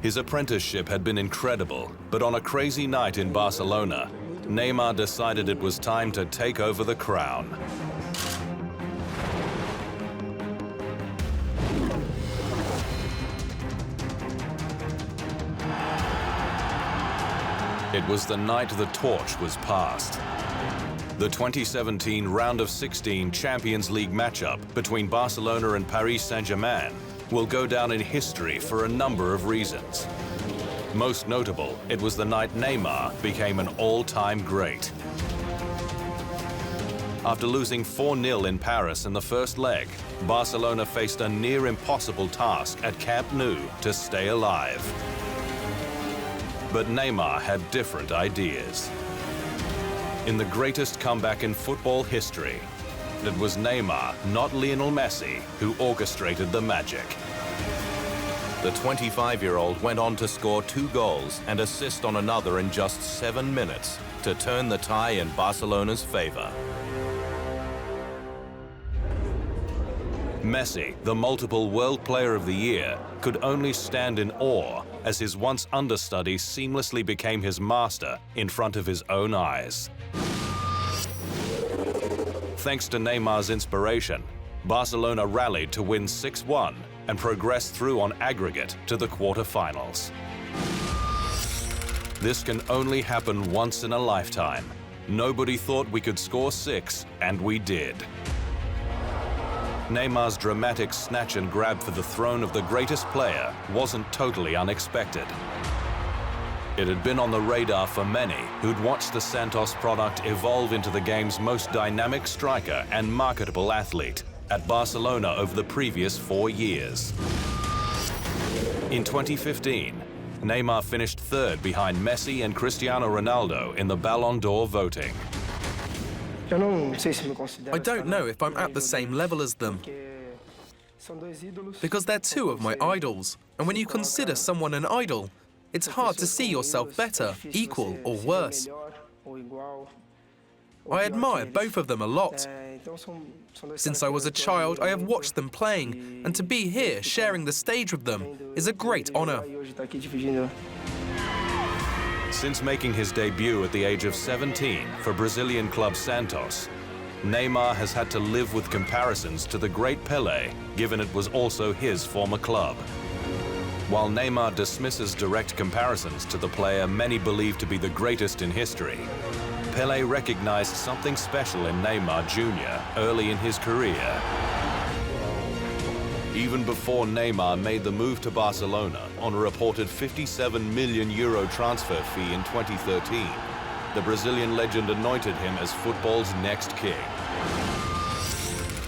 His apprenticeship had been incredible, but on a crazy night in Barcelona, Neymar decided it was time to take over the crown. It was the night the torch was passed. The 2017 round of 16 Champions League matchup between Barcelona and Paris Saint-Germain will go down in history for a number of reasons. Most notable, it was the night Neymar became an all-time great. After losing 4-0 in Paris in the first leg, Barcelona faced a near-impossible task at Camp Nou to stay alive. But Neymar had different ideas. In the greatest comeback in football history, it was Neymar, not Lionel Messi, who orchestrated the magic. The 25-year-old went on to score 2 goals and assist on another in just 7 minutes to turn the tie in Barcelona's favor. Messi, the multiple World Player of the Year, could only stand in awe as his once understudy seamlessly became his master in front of his own eyes. Thanks to Neymar's inspiration, Barcelona rallied to win 6-1 and progressed through on aggregate to the quarter-finals. This can only happen once in a lifetime. Nobody thought we could score 6, and we did. Neymar's dramatic snatch and grab for the throne of the greatest player wasn't totally unexpected. It had been on the radar for many who'd watched the Santos product evolve into the game's most dynamic striker and marketable athlete at Barcelona over the previous 4 years. In 2015, Neymar finished 3rd behind Messi and Cristiano Ronaldo in the Ballon d'Or voting. I don't know if I'm at the same level as them, because they're 2 of my idols, and when you consider someone an idol, it's hard to see yourself better, equal, or worse. I admire both of them a lot. Since I was a child, I have watched them playing, and to be here sharing the stage with them is a great honor. Since making his debut at the age of 17 for Brazilian club Santos, Neymar has had to live with comparisons to the great Pelé, given it was also his former club. While Neymar dismisses direct comparisons to the player many believe to be the greatest in history, Pelé recognized something special in Neymar Jr. early in his career. Even before Neymar made the move to Barcelona on a reported €57 million transfer fee in 2013, the Brazilian legend anointed him as football's next king.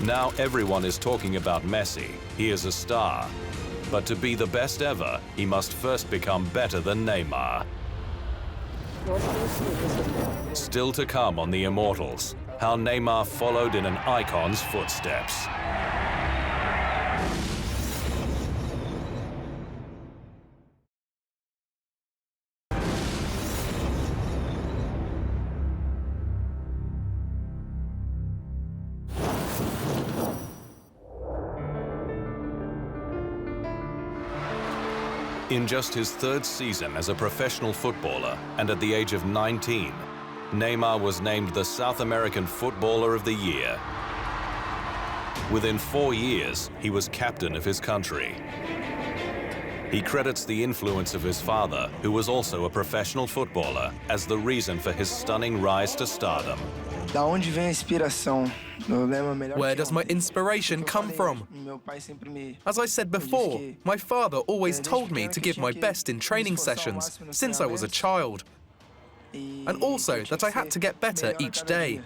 Now everyone is talking about Messi. He is a star. But to be the best ever, he must first become better than Neymar. Still to come on the Immortals, how Neymar followed in an icon's footsteps. In just his 3rd season as a professional footballer and at the age of 19, Neymar was named the South American Footballer of the Year. Within 4 years, he was captain of his country. He credits the influence of his father, who was also a professional footballer, as the reason for his stunning rise to stardom. Where does my inspiration come from? As I said before, my father always told me to give my best in training sessions since I was a child, and also that I had to get better each day.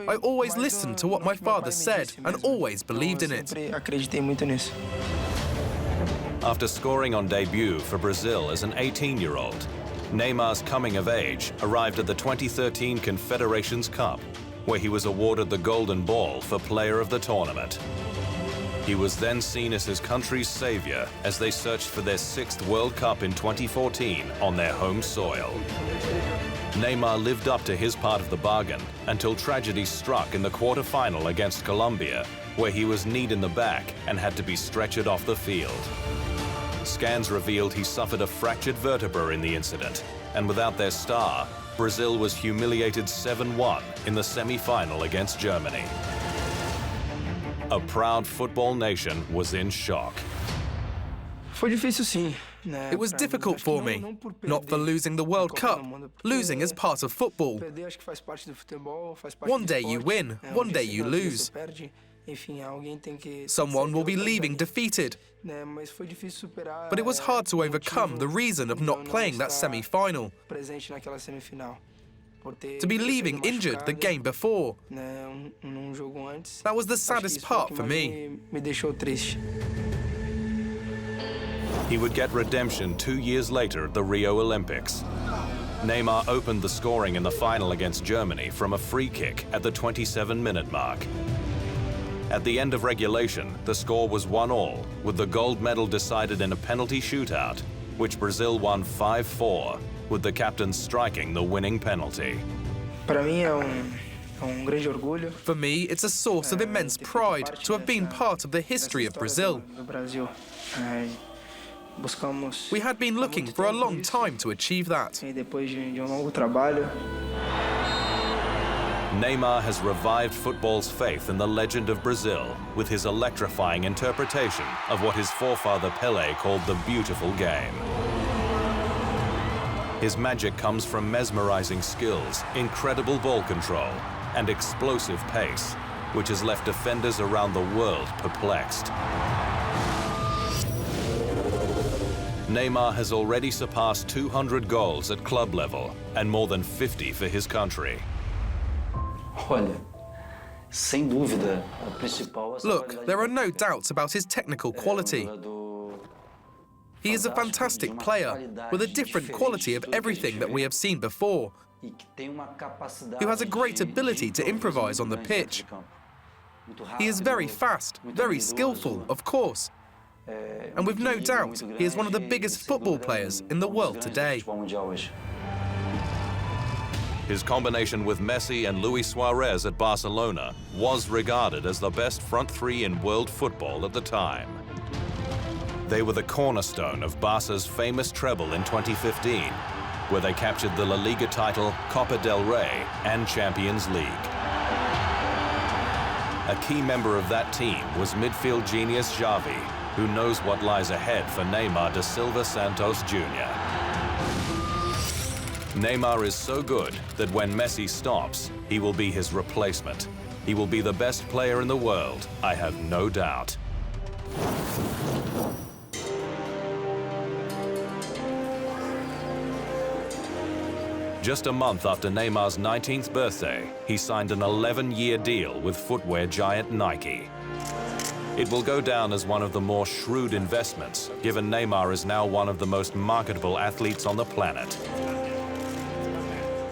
I always listened to what my father said and always believed in it. After scoring on debut for Brazil as an 18-year-old, Neymar's coming of age arrived at the 2013 Confederations Cup, where he was awarded the Golden Ball for Player of the Tournament. He was then seen as his country's savior as they searched for their 6th World Cup in 2014 on their home soil. Neymar lived up to his part of the bargain until tragedy struck in the quarter-final against Colombia, where he was kneed in the back and had to be stretchered off the field. Scans revealed he suffered a fractured vertebra in the incident, and without their star, Brazil was humiliated 7-1 in the semi-final against Germany. A proud football nation was in shock. It was difficult for me, not for losing the World Cup. Losing is part of football. One day you win, one day you lose. Someone will be leaving defeated. But it was hard to overcome the reason of not playing that semi-final. To be leaving injured the game before. That was the saddest part for me. He would get redemption 2 years later at the Rio Olympics. Neymar opened the scoring in the final against Germany from a free kick at the 27-minute mark. At the end of regulation, the score was 1-1, with the gold medal decided in a penalty shootout, which Brazil won 5-4, with the captain striking the winning penalty. For me, it's a source of immense pride to have been part of the history of Brazil. We had been looking for a long time to achieve that. Neymar has revived football's faith in the legend of Brazil with his electrifying interpretation of what his forefather Pelé called the beautiful game. His magic comes from mesmerizing skills, incredible ball control, and explosive pace, which has left defenders around the world perplexed. Neymar has already surpassed 200 goals at club level and more than 50 for his country. Look, there are no doubts about his technical quality. He is a fantastic player, with a different quality of everything that we have seen before, who has a great ability to improvise on the pitch. He is very fast, very skillful, of course. And with no doubt, he is one of the biggest football players in the world today. His combination with Messi and Suárez at Barcelona was regarded as the best front three in world football at the time. They were the cornerstone of Barca's famous treble in 2015, where they captured the La Liga title, Copa del Rey, and Champions League. A key member of that team was midfield genius Xavi, who knows what lies ahead for Neymar da Silva Santos Jr. Neymar is so good that when Messi stops, he will be his replacement. He will be the best player in the world, I have no doubt. Just a month after Neymar's 19th birthday, he signed an 11-year deal with footwear giant Nike. It will go down as one of the more shrewd investments, given Neymar is now one of the most marketable athletes on the planet.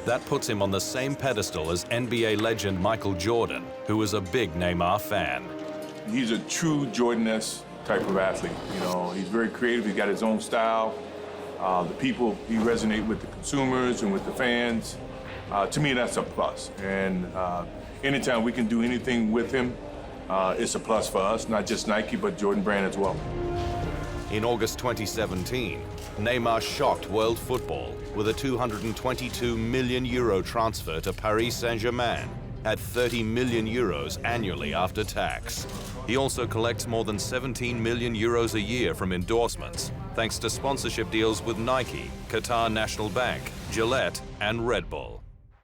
That puts him on the same pedestal as NBA legend Michael Jordan, who was a big Neymar fan. He's a true Jordan-esque type of athlete. You know, he's very creative, he's got his own style. The people, he resonates with the consumers and with the fans. To me, that's a plus. And anytime we can do anything with him, it's a plus for us, not just Nike, but Jordan Brand as well. In August 2017, Neymar shocked world football with a €222 million transfer to Paris Saint-Germain at €30 million annually after tax. He also collects more than €17 million a year from endorsements, thanks to sponsorship deals with Nike, Qatar National Bank, Gillette, and Red Bull.